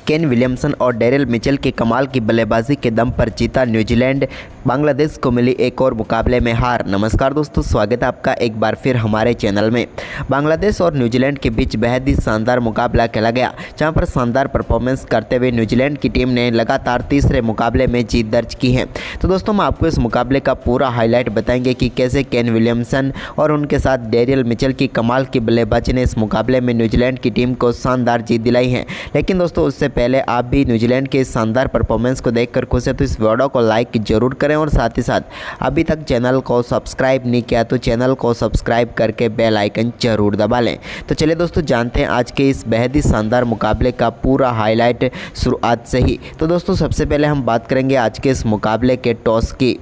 Kane Williamson और Daryl Mitchell की कमाल की बल्लेबाजी के दम पर जीता न्यूजीलैंड, बांग्लादेश को मिली एक और मुकाबले में हार। नमस्कार दोस्तों, स्वागत है आपका एक बार फिर हमारे चैनल में। बांग्लादेश और न्यूजीलैंड के बीच बेहद ही शानदार मुकाबला खेला गया, जहां पर शानदार परफॉर्मेंस करते हुए न्यूजीलैंड की टीम ने लगातार तीसरे मुकाबले में जीत दर्ज की है। तो दोस्तों, हम आपको इस मुकाबले का पूरा हाईलाइट बताएंगे कि कैसे केन विलियमसन और उनके साथ डेरिल मिचेल की कमाल की बल्लेबाजी ने इस मुकाबले में न्यूजीलैंड की टीम को शानदार जीत दिलाई है। लेकिन दोस्तों, उससे पहले आप भी न्यूजीलैंड के इस शानदार परफॉर्मेंस को देखकर खुश है तो इस वीडियो को लाइक जरूर करें और साथ ही साथ अभी तक चैनल को सब्सक्राइब नहीं किया तो चैनल को सब्सक्राइब करके बेल आइकन जरूर दबा लें। तो चलिए दोस्तों, जानते हैं आज के इस बेहद ही शानदार मुकाबले का पूरा हाईलाइट शुरुआत से ही। तो दोस्तों, सबसे पहले हम बात करेंगे आज के इस मुकाबले के टॉस की।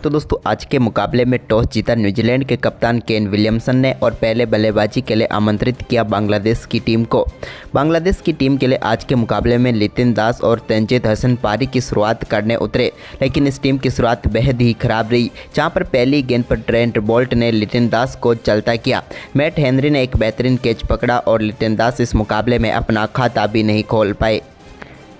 तो दोस्तों, आज के मुकाबले में टॉस जीता न्यूजीलैंड के कप्तान केन विलियमसन ने और पहले बल्लेबाजी के लिए आमंत्रित किया बांग्लादेश की टीम को। बांग्लादेश की टीम के लिए आज के मुकाबले में लितिन दास और तंजीद हसन पारी की शुरुआत करने उतरे, लेकिन इस टीम की शुरुआत बेहद ही खराब रही, जहां पर पहली गेंद पर ट्रेंट बोल्ट ने लितिन दास को चलता किया। मैट हेनरी ने एक बेहतरीन कैच पकड़ा और लितिन दास इस मुकाबले में अपना खाता भी नहीं खोल पाए।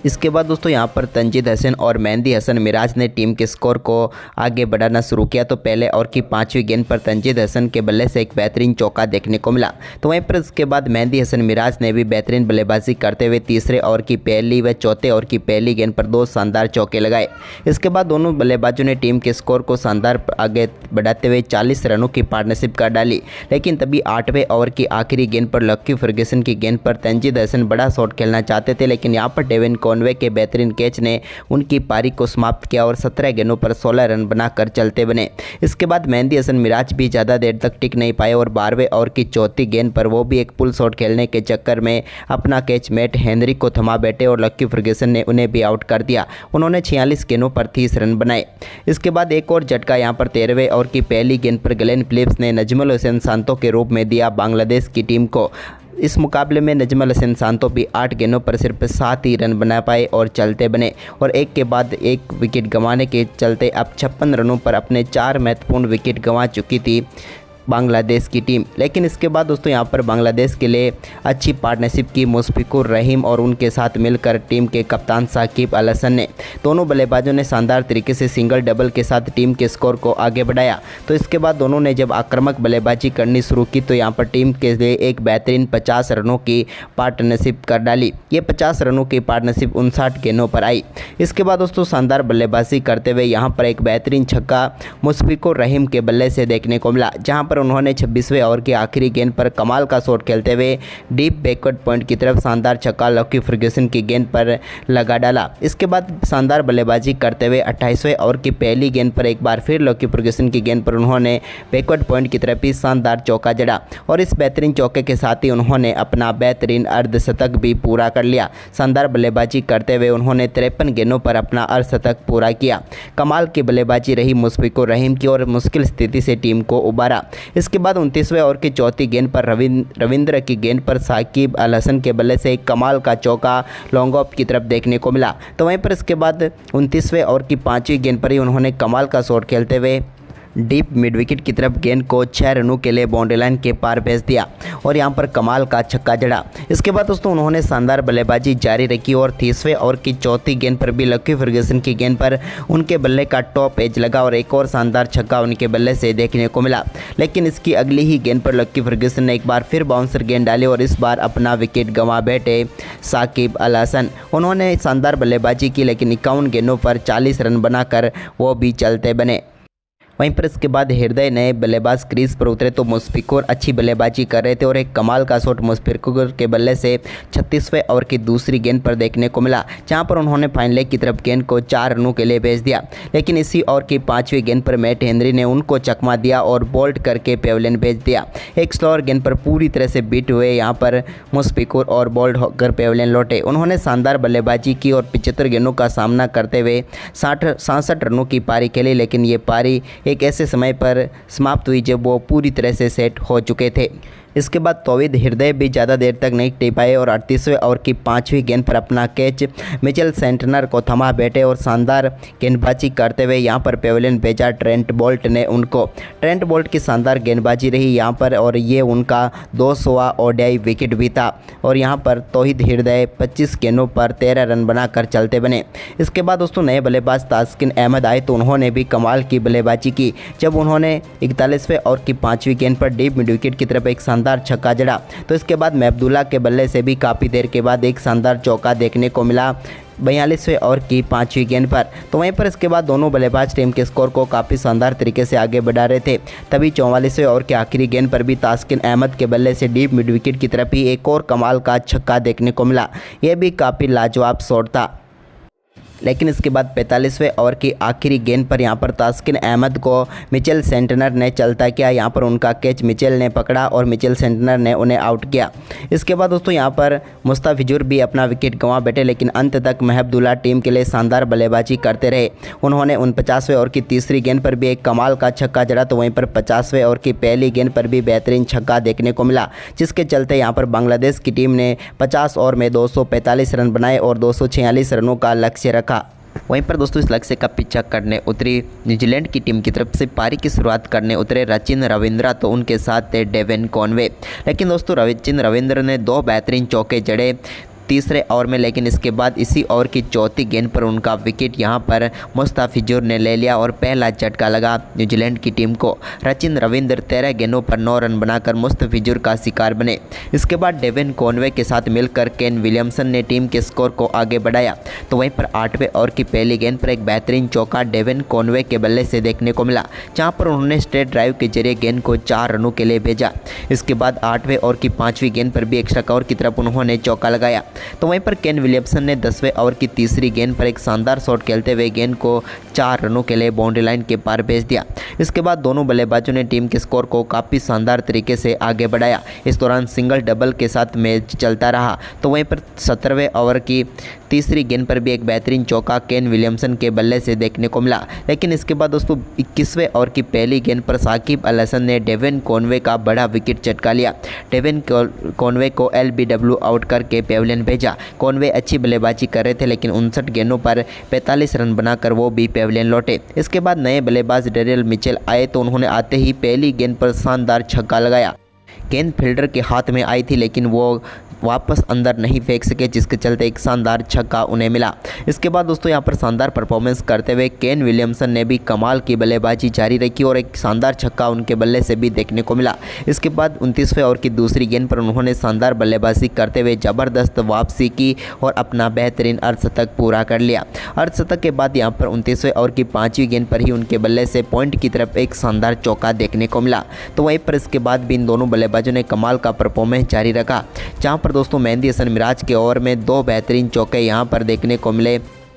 इसके बाद दोस्तों, यहां पर तंजीद हसन और मेहंदी हसन मिराज ने टीम के स्कोर को आगे बढ़ाना शुरू किया। तो पहले ओवर की 5वीं गेंद पर तंजीद हसन के बल्ले से एक बेहतरीन चौका देखने को मिला। तो वहीं पर इसके बाद मेहंदी हसन मिराज ने भी बेहतरीन बल्लेबाजी करते हुए तीसरे ओवर की पहली व चौथे ओवर की पहली गेंद पर 2 शानदार चौके लगाए। इसके बाद दोनों बल्लेबाजों ने टीम के स्कोर को शानदार आगे बढ़ाते हुए 40 रनों की पार्टनरशिप कर डाली। लेकिन तभी 8वें ओवर की आखिरी गेंद पर लक्की फर्ग्यूसन की गेंद पर तंजीद हसन बड़ा शॉट खेलना चाहते थे, लेकिन यहाँ पर डेविन कॉनवे के बेहतरीन कैच ने उनकी पारी को समाप्त किया और 17 गेंदों पर 16 रन बनाकर चलते बने। इसके बाद मेहंदी हसन मिराज भी ज़्यादा देर तक टिक नहीं पाए और 12वें ओवर की चौथी गेंद पर वो भी एक पुल शॉट खेलने के चक्कर में अपना कैच मैट हेनरी को थमा बैठे और लक्की फर्ग्यूसन ने उन्हें भी आउट कर दिया। उन्होंने 46 गेंदों पर 30 रन बनाए। इसके बाद एक और झटका यहाँ पर 13वें ओवर की पहली गेंद पर ग्लेन फिलिप्स ने नजमुल हुसैन सांतो के रूप में दिया बांग्लादेश की टीम को। इस मुकाबले में नजमुल हुसैन सांतो भी 8 गेंदों पर सिर्फ 7 ही रन बना पाए और चलते बने और एक के बाद एक विकेट गंवाने के चलते अब 56 रनों पर अपने 4 महत्वपूर्ण विकेट गंवा चुकी थी बांग्लादेश की टीम। लेकिन इसके बाद दोस्तों, यहाँ पर बांग्लादेश के लिए अच्छी पार्टनरशिप की मुशफिकुर रहीम और उनके साथ मिलकर टीम के कप्तान साकिब अल हसन ने। दोनों बल्लेबाजों ने शानदार तरीके से सिंगल डबल के साथ टीम के स्कोर को आगे बढ़ाया। तो इसके बाद दोनों ने जब आक्रामक बल्लेबाजी करनी शुरू की तो यहाँ पर टीम के लिए एक बेहतरीन 50 रनों की पार्टनरशिप कर डाली। ये 50 रनों की पार्टनरशिप 59 गेंदों पर आई। इसके बाद दोस्तों, शानदार बल्लेबाजी करते हुए यहाँ पर एक बेहतरीन छक्का मुशफिकुर रहीम के बल्ले से देखने को मिला, जहाँ पर उन्होंने 26वें ओवर की आखिरी गेंद पर कमाल का शॉट खेलते हुए डीप बैकवर्ड पॉइंट की तरफ शानदार छक्का लक्की फर्ग्यूसन की गेंद पर लगा डाला। इसके बाद शानदार बल्लेबाजी करते हुए 28वें ओवर की पहली गेंद पर एक बार फिर लक्की फर्ग्यूसन की गेंद पर उन्होंने बैकवर्ड पॉइंट की तरफ ही शानदार चौका जड़ा और इस बेहतरीन चौके के साथ ही उन्होंने अपना बेहतरीन अर्धशतक भी पूरा कर लिया। शानदार बल्लेबाजी करते हुए उन्होंने 53 गेंदों पर अपना अर्धशतक पूरा किया। कमाल की बल्लेबाजी रही मुशफिकुर रहीम की और मुश्किल स्थिति से टीम को उबारा। इसके बाद 29वें ओवर की चौथी गेंद पर रविंद्र की गेंद पर साकिब अल हसन के बल्ले से एक कमाल का चौका लॉन्ग ऑफ की तरफ देखने को मिला। तो वहीं पर इसके बाद 29वें ओवर की 5वीं गेंद पर ही उन्होंने कमाल का शॉट खेलते हुए डीप मिड विकेट की तरफ गेंद को 6 रनों के लिए बाउंड्री लाइन के पार भेज दिया और यहां पर कमाल का छक्का जड़ा। इसके बाद दोस्तों, उन्होंने शानदार बल्लेबाजी जारी रखी और 30वें ओवर की चौथी गेंद पर भी लक्की फर्ग्यूसन की गेंद पर उनके बल्ले का टॉप एज लगा और एक और शानदार छक्का उनके बल्ले से देखने को मिला। लेकिन इसकी अगली ही गेंद पर लक्की फर्ग्यूसन ने एक बार फिर बाउंसर गेंद डाली और इस बार अपना विकेट गंवा बैठे साकिब अल हसन। उन्होंने शानदार बल्लेबाजी की, लेकिन 51 गेंदों पर 40 रन बनाकर वो भी चलते बने। वहीं पर इसके बाद हृदय नए बल्लेबाज क्रीज पर उतरे तो मुशफिकुर अच्छी बल्लेबाजी कर रहे थे और एक कमाल का शॉट मुशफिकुर के बल्ले से 36वें ओवर की दूसरी गेंद पर देखने को मिला, जहां पर उन्होंने फाइनल लेग की तरफ गेंद को 4 रनों के लिए भेज दिया। लेकिन इसी ओवर की 5वीं गेंद पर मैट हेनरी ने उनको चकमा दिया और बोल्ट करके पेवलियन भेज दिया। एक स्लोअर गेंद पर पूरी तरह से बीट हुए यहाँ पर मुशफिकुर और बोल्ट होकर पेवलियन लौटे। उन्होंने शानदार बल्लेबाजी की और 75 गेंदों का सामना करते हुए 67 रनों की पारी खेली, लेकिन ये पारी एक ऐसे समय पर समाप्त हुई जब वो पूरी तरह से सेट हो चुके थे। इसके बाद तौहीद हृदय भी ज़्यादा देर तक नहीं टिक पाए और 38वें ओवर की 5वीं गेंद पर अपना कैच मिचेल सेंटनर को थमा बैठे और शानदार गेंदबाजी करते हुए यहां पर पेविलियन भेजा ट्रेंट बोल्ट ने उनको। ट्रेंट बोल्ट की शानदार गेंदबाजी रही यहां पर और ये उनका 200वां ओडीआई विकेट भी था और यहां पर तौहीद हृदय 25 गेंदों पर 13 रन बनाकर चलते बने। इसके बाद दोस्तों नए बल्लेबाज तास्किन अहमद आए तो उन्होंने भी कमाल की बल्लेबाजी की जब उन्होंने 41वें ओवर की 5वीं गेंद पर डीप मिड विकेट की तरफ एक शानदार छक्का जड़ा। तो इसके बाद महमदुल्लाह के बल्ले से भी काफ़ी देर के बाद एक शानदार चौका देखने को मिला 42वें ओवर की 5वीं गेंद पर। तो वहीं पर इसके बाद दोनों बल्लेबाज टीम के स्कोर को काफ़ी शानदार तरीके से आगे बढ़ा रहे थे। तभी 44वें ओवर के आखिरी गेंद पर भी तास्किन अहमद के बल्ले से डीप मिड विकेट की तरफ ही एक और कमाल का छक्का देखने को मिला। यह भी काफ़ी लाजवाब शॉट था। लेकिन इसके बाद 45वें ओवर की आखिरी गेंद पर यहां पर तास्किन अहमद को मिचेल सेंटनर ने चलता किया। यहां पर उनका कैच मिचेल ने पकड़ा और मिचेल सेंटनर ने उन्हें आउट किया। इसके बाद दोस्तों यहां पर मुस्तफिजुर भी अपना विकेट गंवा बैठे लेकिन अंत तक महमदुल्लाह टीम के लिए शानदार बल्लेबाजी करते रहे। उन्होंने 49वें ओवर की तीसरी गेंद पर भी एक कमाल का छक्का जड़ा तो वहीं पर 50वें ओवर की पहली गेंद पर भी बेहतरीन छक्का देखने को मिला जिसके चलते यहां पर बांग्लादेश की टीम ने 50 ओवर में 245 रन बनाए और 246 रनों का लक्ष्य रखा। वहीं पर दोस्तों इस लक्ष्य का पीछा करने उतरी न्यूजीलैंड की टीम की तरफ से पारी की शुरुआत करने उतरे रचिन रविंद्रा तो उनके साथ थे डेविन कॉनवे। लेकिन दोस्तों रचिन रविंद्र ने 2 बेहतरीन चौके जड़े तीसरे ओवर में लेकिन इसके बाद इसी ओवर की चौथी गेंद पर उनका विकेट यहां पर मुस्तफिजुर ने ले लिया और पहला झटका लगा न्यूजीलैंड की टीम को। रचिन रविंद्र 13 गेंदों पर 9 रन बनाकर मुस्तफिजुर का शिकार बने। इसके बाद डेविन कॉनवे के साथ मिलकर केन विलियमसन ने टीम के स्कोर को आगे बढ़ाया। तो वहीं पर 8वें ओवर की पहली गेंद पर एक बेहतरीन चौका डेविन कॉनवे के बल्ले से देखने को मिला जहाँ पर उन्होंने स्ट्रेट ड्राइव के जरिए गेंद को 4 रनों के लिए भेजा। इसके बाद 8वें ओवर की 5वीं गेंद पर भी एक्स्ट्रा कवर की तरफ उन्होंने चौका लगाया। तो वहीं पर केन विलियमसन ने 10वें ओवर की तीसरी गेंद पर एक शानदार शॉट खेलते हुए गेंद को 4 रनों के लिए बाउंड्री लाइन के पार भेज दिया। इसके बाद दोनों बल्लेबाजों ने टीम के स्कोर को काफ़ी शानदार तरीके से आगे बढ़ाया। इस दौरान सिंगल डबल के साथ मैच चलता रहा। तो वहीं पर 17वें ओवर की तीसरी गेंद पर भी एक बेहतरीन चौका केन विलियमसन के बल्ले से देखने को मिला। लेकिन इसके बाद दोस्तों 21वें ओवर की पहली गेंद पर साकिब अल हसन ने डेविन कॉनवे का बड़ा विकेट चटका लिया। डेविन कॉनवे को LBW आउट करके पेविलियन भेजा। कॉनवे अच्छी बल्लेबाजी कर रहे थे लेकिन 59 गेंदों पर 45 रन बनाकर वो भी पेविलियन लौटे। इसके बाद नए बल्लेबाज डेरियल मिचेल आए तो उन्होंने आते ही पहली गेंद पर शानदार छक्का लगाया। गेंद फील्डर के हाथ में आई थी लेकिन वो वापस अंदर नहीं फेंक सके जिसके चलते एक शानदार छक्का उन्हें मिला। इसके बाद दोस्तों यहां पर शानदार परफॉर्मेंस करते हुए केन विलियमसन ने भी कमाल की बल्लेबाजी जारी रखी और एक शानदार छक्का उनके बल्ले से भी देखने को मिला। इसके बाद 29वें ओवर की दूसरी गेंद पर उन्होंने शानदार बल्लेबाजी करते हुए ज़बरदस्त वापसी की और अपना बेहतरीन अर्धशतक पूरा कर लिया। अर्धशतक के बाद यहां पर 29वें ओवर की 5वीं गेंद पर ही उनके बल्ले से पॉइंट की तरफ एक शानदार चौका देखने को मिला। तो वहीं पर इसके बाद भी इन दोनों बल्लेबाजों ने कमाल का परफॉर्मेंस जारी रखा जहां पर दोस्तों मेहंदी हसन मिराज के ओवर में 2 बेहतरीन चौके यहां पर देखने को मिले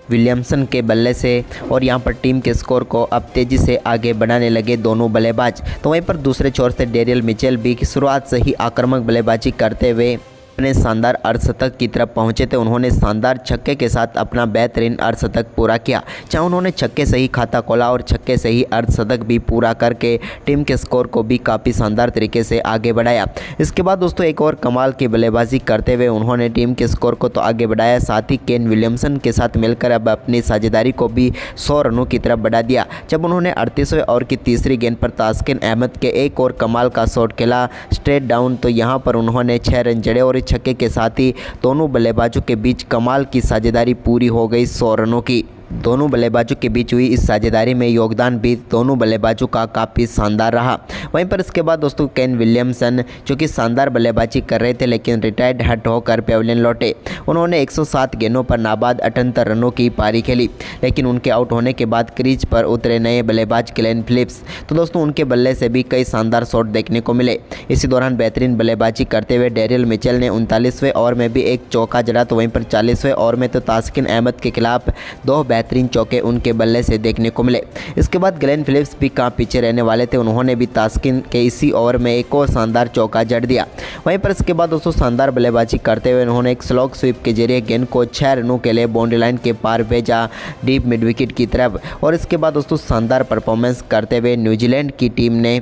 विलियमसन के बल्ले से और यहां पर टीम के स्कोर को अब तेज़ी से आगे बढ़ाने लगे दोनों बल्लेबाज। तो वहीं पर दूसरे छोर से डेरियल मिचेल भी शुरुआत से ही आक्रामक बल्लेबाजी करते हुए अपने शानदार अर्धशतक की तरफ पहुंचे थे। उन्होंने शानदार छक्के के साथ अपना बेहतरीन अर्धशतक पूरा किया जहां उन्होंने छक्के से ही खाता खोला और छक्के से ही अर्धशतक भी पूरा करके टीम के स्कोर को भी काफ़ी शानदार तरीके से आगे बढ़ाया। इसके बाद दोस्तों एक और कमाल की बल्लेबाजी करते हुए उन्होंने टीम के स्कोर को तो आगे बढ़ाया, साथ ही केन विलियमसन के साथ मिलकर अब अपनी साझेदारी को भी 100 रनों की तरफ बढ़ा दिया जब उन्होंने 38वें ओवर की तीसरी गेंद पर तास्किन अहमद के एक और कमाल का शॉट खेला स्ट्रेट डाउन। तो यहाँ पर उन्होंने 6 रन जड़े और छक्के के साथ ही दोनों बल्लेबाजों के बीच कमाल की साझेदारी पूरी हो गई 100 रनों की। दोनों बल्लेबाजों के बीच हुई इस साझेदारी में योगदान भी दोनों बल्लेबाजों का काफ़ी शानदार रहा। वहीं पर इसके बाद दोस्तों केन विलियमसन जो कि शानदार बल्लेबाजी कर रहे थे लेकिन रिटायर्ड हट होकर पेविलियन लौटे। उन्होंने 107 गेंदों पर नाबाद 78 रनों की पारी खेली लेकिन उनके आउट होने के बाद क्रीज पर उतरे नए बल्लेबाज ग्लेन फिलिप्स तो दोस्तों उनके बल्ले से भी कई शानदार शॉट देखने को मिले। इसी दौरान बेहतरीन बल्लेबाजी करते हुए डेरियल मिचेल ने 39वें ओवर में भी एक चौका जड़ा। तो वहीं पर 40वें ओवर में तो तास्किन अहमद के खिलाफ 2 बेहतरीन चौके उनके बल्ले से देखने को मिले। इसके बाद ग्लेन फिलिप्स भी कहाँ पीछे रहने वाले थे, उन्होंने भी तास्किन के इसी ओवर में एक और शानदार चौका जड़ दिया। वहीं पर इसके बाद दोस्तों शानदार बल्लेबाजी करते हुए उन्होंने एक स्लॉग स्वीप के जरिए गेंद को 6 रनों के लिए बाउंड्री लाइन के पार भेजा डीप मिड विकेट की तरफ। और इसके बाद दोस्तों शानदार परफॉर्मेंस करते हुए न्यूजीलैंड की टीम ने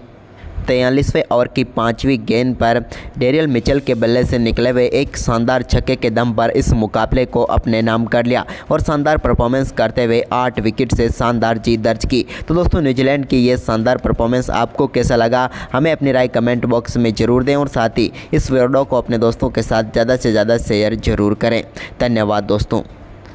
43वें ओवर की 5वीं गेंद पर डेरियल मिचेल के बल्ले से निकले हुए एक शानदार छक्के के दम पर इस मुकाबले को अपने नाम कर लिया और शानदार परफॉर्मेंस करते हुए 8 विकेट से शानदार जीत दर्ज की। तो दोस्तों, न्यूजीलैंड की ये शानदार परफॉर्मेंस आपको कैसा लगा, हमें अपनी राय कमेंट बॉक्स में ज़रूर दें और साथ ही इस वीडियो को अपने दोस्तों के साथ ज़्यादा से ज़्यादा शेयर ज़रूर करें। धन्यवाद दोस्तों।